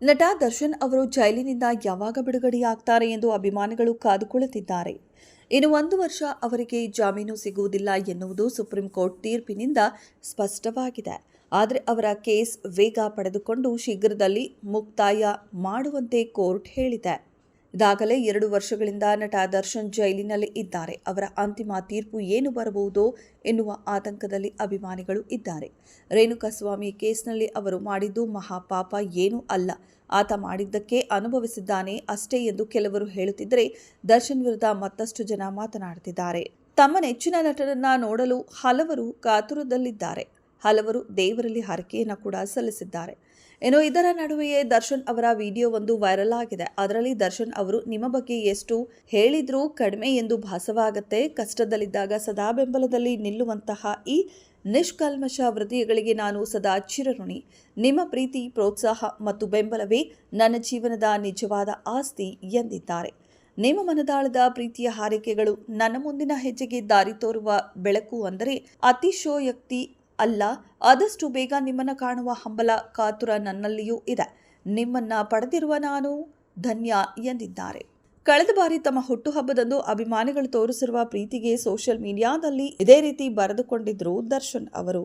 ನಟ ದರ್ಶನ್ ಅವರು ಜೈಲಿನಿಂದ ಯಾವಾಗ ಬಿಡುಗಡೆಯಾಗ್ತಾರೆ ಎಂದು ಅಭಿಮಾನಿಗಳು ಕಾದುಕೊಳ್ಳುತ್ತಿದ್ದಾರೆ. ಇನ್ನು 1 ವರ್ಷ ಅವರಿಗೆ ಜಾಮೀನು ಸಿಗುವುದಿಲ್ಲ ಎನ್ನುವುದು ಸುಪ್ರೀಂ ಕೋರ್ಟ್ ತೀರ್ಪಿನಿಂದ ಸ್ಪಷ್ಟವಾಗಿದೆ. ಆದರೆ ಅವರ ಕೇಸ್ ವೇಗ ಪಡೆದುಕೊಂಡು ಶೀಘ್ರದಲ್ಲಿ ಮುಕ್ತಾಯ ಮಾಡುವಂತೆ ಕೋರ್ಟ್ ಹೇಳಿದೆ. ಇದಾಗಲೇ 2 ವರ್ಷಗಳಿಂದ ನಟ ದರ್ಶನ್ ಜೈಲಿನಲ್ಲಿ ಇದ್ದಾರೆ. ಅವರ ಅಂತಿಮ ತೀರ್ಪು ಏನು ಬರಬಹುದೋ ಎನ್ನುವ ಆತಂಕದಲ್ಲಿ ಅಭಿಮಾನಿಗಳು ಇದ್ದಾರೆ. ರೇಣುಕಾಸ್ವಾಮಿ ಕೇಸ್ನಲ್ಲಿ ಅವರು ಮಾಡಿದ್ದು ಮಹಾಪಾಪ ಏನೂ ಅಲ್ಲ, ಆತ ಮಾಡಿದ್ದಕ್ಕೆ ಅನುಭವಿಸಿದ್ದಾನೆ ಅಷ್ಟೇ ಎಂದು ಕೆಲವರು ಹೇಳುತ್ತಿದ್ದರೆ, ದರ್ಶನ್ ವಿರುದ್ಧ ಮತ್ತಷ್ಟು ಜನ ಮಾತನಾಡುತ್ತಿದ್ದಾರೆ. ತಮ್ಮ ನೆಚ್ಚಿನ ನಟನನ್ನ ನೋಡಲು ಹಲವರು ಕಾತುರದಲ್ಲಿದ್ದಾರೆ. ಹಲವರು ದೇವರಲ್ಲಿ ಹರಕೆಯನ್ನು ಕೂಡ ಸಲ್ಲಿಸಿದ್ದಾರೆ. ಇನ್ನು ಇದರ ನಡುವೆಯೇ ದರ್ಶನ್ ಅವರ ವಿಡಿಯೋವೊಂದು ವೈರಲ್ ಆಗಿದೆ. ಅದರಲ್ಲಿ ದರ್ಶನ್ ಅವರು ನಿಮ್ಮ ಬಗ್ಗೆ ಎಷ್ಟು ಹೇಳಿದ್ರೂ ಕಡಿಮೆ ಎಂದು ಭಾಸವಾಗುತ್ತೆ. ಕಷ್ಟದಲ್ಲಿದ್ದಾಗ ಸದಾ ಬೆಂಬಲದಲ್ಲಿ ನಿಲ್ಲುವಂತಹ ಈ ನಿಷ್ಕಲ್ಮಶ ಹೃದಯಗಳಿಗೆ ನಾನು ಸದಾ ಚಿರಋಣಿ. ನಿಮ್ಮ ಪ್ರೀತಿ, ಪ್ರೋತ್ಸಾಹ ಮತ್ತು ಬೆಂಬಲವೇ ನನ್ನ ಜೀವನದ ನಿಜವಾದ ಆಸ್ತಿ ಎಂದಿದ್ದಾರೆ. ನಿಮ್ಮ ಮನದಾಳದ ಪ್ರೀತಿಯ ಹಾರೈಕೆಗಳು ನನ್ನ ಮುಂದಿನ ಹೆಜ್ಜೆಗೆ ದಾರಿ ತೋರುವ ಬೆಳಕು. ಅಂದರೆ ಅತಿಶಯೋಕ್ತಿ ಅಲ್ಲ, ಆದಷ್ಟು ಬೇಗ ನಿಮ್ಮನ್ನು ಕಾಣುವ ಹಂಬಲ, ಕಾತುರ ನನ್ನಲ್ಲಿಯೂ ಇದೆ. ನಿಮ್ಮನ್ನ ಪಡೆದಿರುವ ನಾನು ಧನ್ಯ ಎಂದಿದ್ದಾರೆ. ಕಳೆದ ಬಾರಿ ತಮ್ಮ ಹುಟ್ಟುಹಬ್ಬದಂದು ಅಭಿಮಾನಿಗಳು ತೋರಿಸಿರುವ ಪ್ರೀತಿಗೆ ಸೋಷಿಯಲ್ ಮೀಡಿಯಾದಲ್ಲಿ ಇದೇ ರೀತಿ ಬರೆದುಕೊಂಡಿದ್ರು ದರ್ಶನ್ ಅವರು.